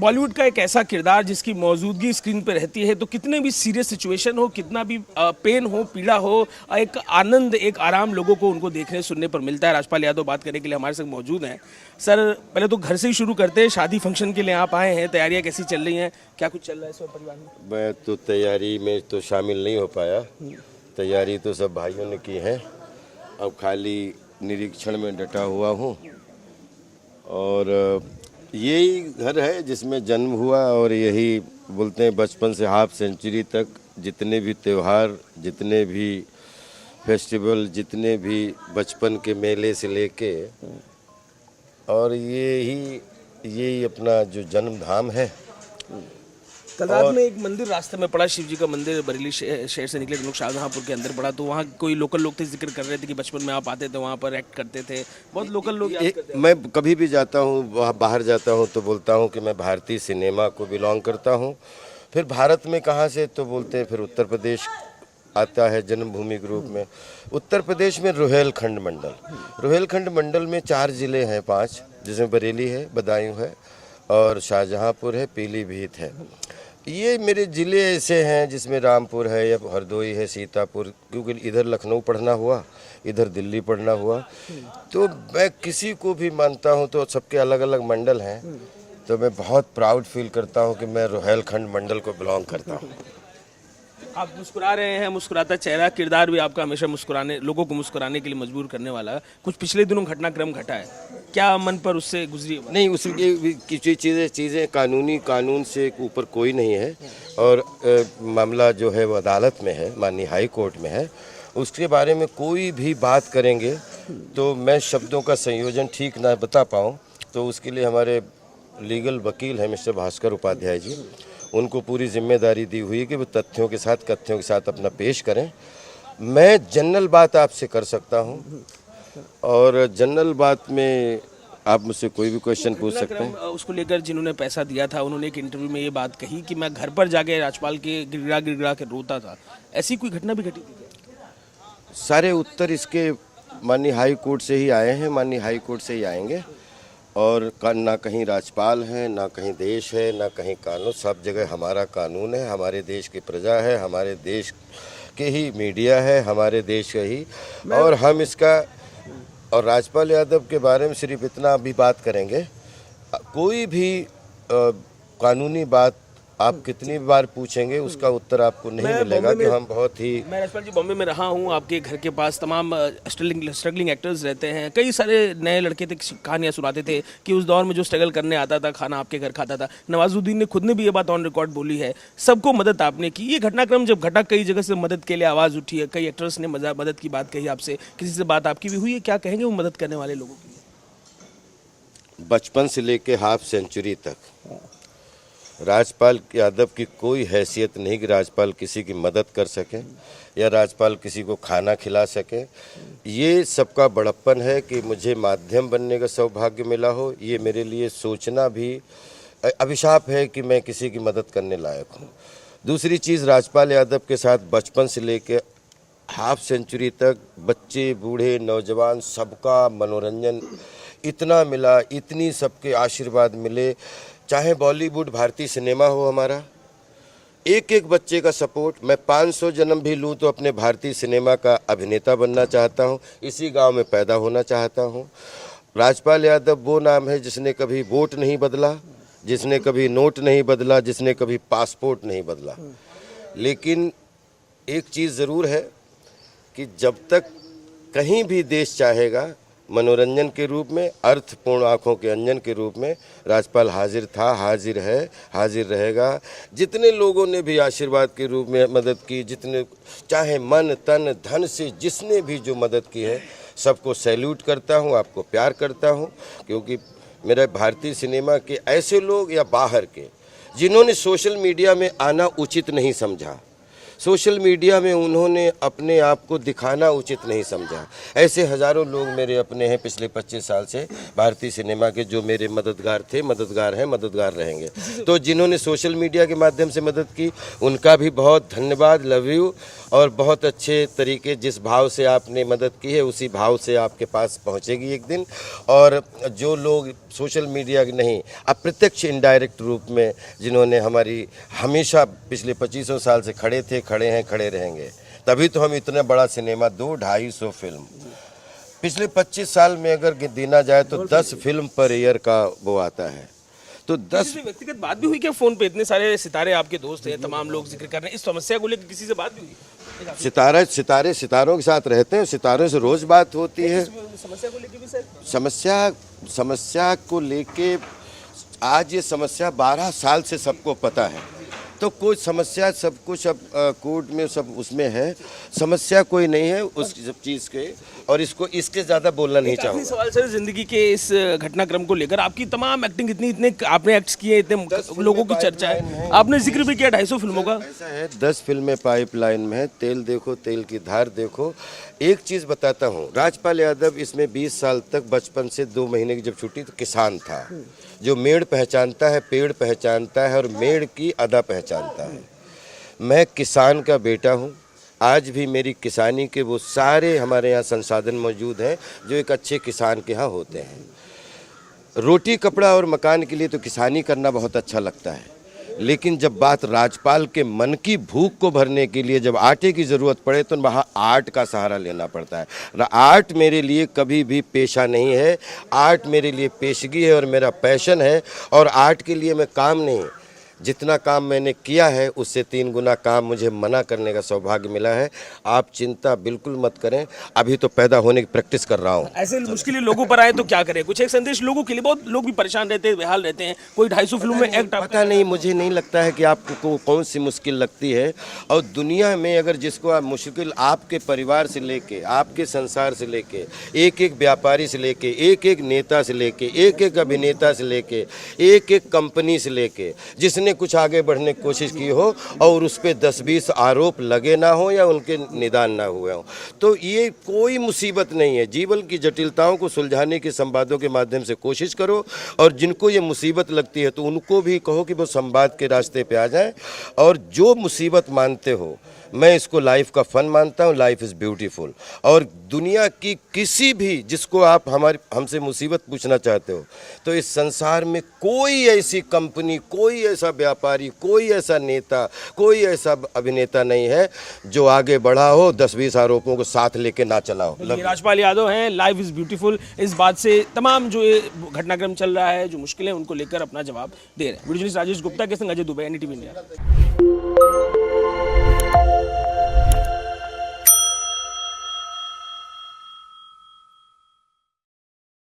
बॉलीवुड का एक ऐसा किरदार जिसकी मौजूदगी स्क्रीन पर रहती है तो कितने भी सीरियस सिचुएशन हो, कितना भी पेन हो, पीड़ा हो, एक आनंद, एक आराम लोगों को उनको देखने सुनने पर मिलता है। राजपाल यादव बात करने के लिए हमारे संग मौजूद हैं। सर, पहले तो घर से ही शुरू करते हैं। शादी फंक्शन के लिए आप आए हैं, तैयारियां कैसी चल रही हैं, क्या कुछ चल रहा है इस वक्त परिवार में? मैं तो तैयारी में तो शामिल नहीं हो पाया। तैयारी तो सब भाइयों ने की है। अब खाली निरीक्षण में डटा हुआ हूँ। और यही घर है जिसमें जन्म हुआ और यही बोलते हैं बचपन से हाफ सेंचुरी तक जितने भी त्यौहार, जितने भी फेस्टिवल, जितने भी बचपन के मेले से लेके, और यही अपना जो जन्म धाम है। कल रात में एक मंदिर रास्ते में पड़ा, शिव जी का मंदिर, बरेली शहर से निकले लोग शाहजहांपुर के अंदर पड़ा, तो वहाँ कोई लोकल लोग थे, जिक्र कर रहे थे कि बचपन में आप आते थे वहाँ पर एक्ट करते थे। बहुत लोकल लोग याद करते हैं। मैं कभी भी जाता हूँ, बाहर जाता हूँ तो बोलता हूँ कि मैं भारतीय सिनेमा को बिलोंग करता हूँ। फिर भारत में कहाँ से, तो बोलते हैं फिर उत्तर प्रदेश आता है जन्मभूमि के रूप में। उत्तर प्रदेश में रुहेलखंड मंडल, रुहेलखंड मंडल में 4 ज़िले हैं, 5, जिसमें बरेली है, बदायूं है और शाहजहांपुर है, पीलीभीत है। ये मेरे ज़िले ऐसे हैं जिसमें रामपुर है या हरदोई है, सीतापुर, क्योंकि इधर लखनऊ पढ़ना हुआ, इधर दिल्ली पढ़ना हुआ। तो मैं किसी को भी मानता हूँ तो सबके अलग अलग मंडल हैं, तो मैं बहुत प्राउड फील करता हूँ कि मैं रुहेलखंड मंडल को बिलोंग करता हूँ। आप मुस्कुरा रहे हैं, मुस्कुराता चेहरा, किरदार भी आपका हमेशा मुस्कुराने, लोगों को मुस्कुराने के लिए मजबूर करने वाला। कुछ पिछले दिनों घटनाक्रम घटा है, क्या मन पर उससे गुजरी? नहीं, उसकी किसी चीज़ें कानून से ऊपर कोई नहीं है। और मामला जो है वो अदालत में है, माननीय हाई कोर्ट में है। उसके बारे में कोई भी बात करेंगे तो मैं शब्दों का संयोजन ठीक ना बता पाऊँ, तो उसके लिए हमारे लीगल वकील हैं मिस्टर भास्कर उपाध्याय जी, उनको पूरी जिम्मेदारी दी हुई है कि वो तथ्यों के साथ अपना पेश करें। मैं जनरल बात आपसे कर सकता हूं, और जनरल बात में आप मुझसे कोई भी क्वेश्चन पूछ सकते हैं। उसको लेकर जिन्होंने पैसा दिया था, उन्होंने एक इंटरव्यू में ये बात कही कि मैं घर पर जाके राजपाल के गिड़गिड़ा के रोता था। ऐसी कोई घटना भी घटी थी? सारे उत्तर इसके माननीय हाई कोर्ट से ही आए हैं, माननीय हाई कोर्ट से ही आएंगे। और ना कहीं राजपाल है, ना कहीं देश है, ना कहीं कानून। सब जगह हमारा कानून है, हमारे देश की प्रजा है, हमारे देश के ही मीडिया है, हमारे देश का ही। और हम इसका, और राजपाल यादव के बारे में सिर्फ इतना भी बात करेंगे, कोई भी कानूनी बात आप कितनी बार पूछेंगे उसका उत्तर आपको नहीं मिलेगा कि हम बहुत ही। मैं राजपाल जी बॉम्बे में रहा हूँ, आपके घर के पास तमाम स्ट्रगलिंग एक्टर्स रहते हैं। कई सारे नए लड़के थे, कहानियाँ सुनाते थे कि उस दौर में जो स्ट्रगल करने आता था, खाना आपके घर खाता था। नवाजुद्दीन ने खुद ने भी ये बात ऑन रिकॉर्ड बोली है। सबको मदद आपने की। ये घटनाक्रम जब घटा, कई जगह से मदद के लिए आवाज़ उठी है, कई एक्टर्स ने मदद की बात कही आपसे, किसी से बात आपकी भी हुई है? क्या कहेंगे वो मदद करने वाले लोगों की? बचपन से लेके हाफ सेंचुरी तक राजपाल यादव की कोई हैसियत नहीं कि राजपाल किसी की मदद कर सके या राजपाल किसी को खाना खिला सके। ये सबका बड़प्पन है कि मुझे माध्यम बनने का सौभाग्य मिला हो। ये मेरे लिए सोचना भी अभिशाप है कि मैं किसी की मदद करने लायक हूँ। दूसरी चीज़, राजपाल यादव के साथ बचपन से लेके हाफ सेंचुरी तक बच्चे, बूढ़े, नौजवान, सबका मनोरंजन इतना मिला, इतनी सबके आशीर्वाद मिले। चाहे बॉलीवुड, भारतीय सिनेमा हो, हमारा एक एक बच्चे का सपोर्ट। मैं 500 जन्म भी लूँ तो अपने भारतीय सिनेमा का अभिनेता बनना चाहता हूँ, इसी गांव में पैदा होना चाहता हूँ। राजपाल यादव वो नाम है जिसने कभी वोट नहीं बदला, जिसने कभी नोट नहीं बदला, जिसने कभी पासपोर्ट नहीं बदला। लेकिन एक चीज़ ज़रूर है कि जब तक कहीं भी देश चाहेगा, मनोरंजन के रूप में, अर्थपूर्ण आँखों के अंजन के रूप में राजपाल हाजिर था, हाजिर है, हाजिर रहेगा। जितने लोगों ने भी आशीर्वाद के रूप में मदद की, जितने चाहे मन तन धन से जिसने भी जो मदद की है, सबको सैल्यूट करता हूँ, आपको प्यार करता हूँ। क्योंकि मेरा भारतीय सिनेमा के ऐसे लोग या बाहर के जिन्होंने सोशल मीडिया में आना उचित नहीं समझा, सोशल मीडिया में उन्होंने अपने आप को दिखाना उचित नहीं समझा। ऐसे हज़ारों लोग मेरे अपने हैं पिछले 25 साल से भारतीय सिनेमा के, जो मेरे मददगार थे, मददगार हैं, मददगार रहेंगे। तो जिन्होंने सोशल मीडिया के माध्यम से मदद की उनका भी बहुत धन्यवाद, लव यू। और बहुत अच्छे तरीके, जिस भाव से आपने मदद की है उसी भाव से आपके पास पहुंचेगी एक दिन। और जो लोग सोशल मीडिया के नहीं, अप्रत्यक्ष इनडायरेक्ट रूप में जिन्होंने हमारी हमेशा पिछले 25 साल से खड़े थे, खड़े हैं, खड़े रहेंगे, तभी तो हम इतना बड़ा सिनेमा 200-250 फिल्म पिछले 25 साल में अगर गिना जाए तो 10 फिल्म पर ईयर का वो आता है। तो 10 व्यक्तिगत बात भी हुई क्या फोन पे? इतने सारे सितारे आपके दोस्त हैं, तमाम लोग जिक्र कर रहे हैं, इस समस्या को लेकर किसी से बात भी हुई? सितारों के साथ रहते हैं, सितारों से रोज बात होती है। समस्या को लेकर भी सर? समस्या को लेके आज ये समस्या 12 साल से सबको पता है। तो कोई समस्या, सब कुछ अब कोर्ट में सब उसमें है, समस्या कोई नहीं है उस सब चीज़ के। और इसके ज़्यादा बोलना नहीं चाहूँगा। सवाल सर, जिंदगी के इस घटनाक्रम को लेकर आपकी तमाम एक्टिंग, इतने आपने एक्ट्स किए, इतने लोगों की चर्चा है, आपने जिक्र भी किया 250 फिल्मों का। ऐसा है, 10 फिल्में पाइपलाइन में है। तेल देखो, तेल की धार देखो। एक चीज़ बताता हूँ, राजपाल यादव इसमें 20 साल तक बचपन से 2 महीने की जब छुट्टी तो किसान था, जो मेड़ पहचानता है, पेड़ पहचानता है और मेड़ की अदा पहचानता है। मैं किसान का बेटा हूँ। आज भी मेरी किसानी के वो सारे हमारे यहाँ संसाधन मौजूद हैं जो एक अच्छे किसान के यहाँ होते हैं। रोटी, कपड़ा और मकान के लिए तो किसानी करना बहुत अच्छा लगता है, लेकिन जब बात राजपाल के मन की भूख को भरने के लिए जब आटे की ज़रूरत पड़े तो वहाँ आर्ट का सहारा लेना पड़ता है। आर्ट मेरे लिए कभी भी पेशा नहीं है, आर्ट मेरे लिए पेशगी है और मेरा पैशन है। और आर्ट के लिए मैं काम नहीं, जितना काम मैंने किया है उससे 3 गुना काम मुझे मना करने का सौभाग्य मिला है। आप चिंता बिल्कुल मत करें, अभी तो पैदा होने की प्रैक्टिस कर रहा हूँ। ऐसे मुश्किलें लोगों पर आए तो क्या करें? कुछ एक संदेश लोगों के लिए, बहुत लोग भी परेशान रहते हैं, बेहाल रहते हैं, कोई 250 फिल्मों में एक्ट। पता नहीं, मुझे नहीं लगता है कि आपको कौन सी मुश्किल लगती है। और दुनिया में अगर जिसको आप मुश्किल, आपके परिवार से लेके, आपके संसार से लेके, एक एक व्यापारी से लेके, एक एक नेता से लेके, एक एक अभिनेता से लेके, एक एक कंपनी से लेके, जिसने कुछ आगे बढ़ने की कोशिश की हो और उस पर 10-20 आरोप लगे ना हो या उनके निदान ना हुए हो, तो ये कोई मुसीबत नहीं है। जीवन की जटिलताओं को सुलझाने के संवादों के माध्यम से कोशिश करो। और जिनको ये मुसीबत लगती है तो उनको भी कहो कि वो संवाद के रास्ते पे आ जाएं। और जो मुसीबत मानते हो, मैं इसको लाइफ का फन मानता हूँ। Life is beautiful. और दुनिया की किसी भी, जिसको आप हमसे मुसीबत पूछना चाहते हो, तो इस संसार में कोई ऐसी कंपनी, कोई ऐसा व्यापारी, कोई ऐसा नेता, कोई ऐसा अभिनेता नहीं है जो आगे बढ़ा हो 10-20 आरोपों को साथ लेके ना चला हो। राजपाल यादव हैं, लाइफ इज़ ब्यूटीफुल, इस बात से तमाम जो ये घटनाक्रम चल रहा है, जो मुश्किलें, उनको लेकर अपना जवाब दे रहे हैं। वीडियो जर्नलिस्ट राजेश गुप्ता के संग अजय दुबे, NDTV इंडिया।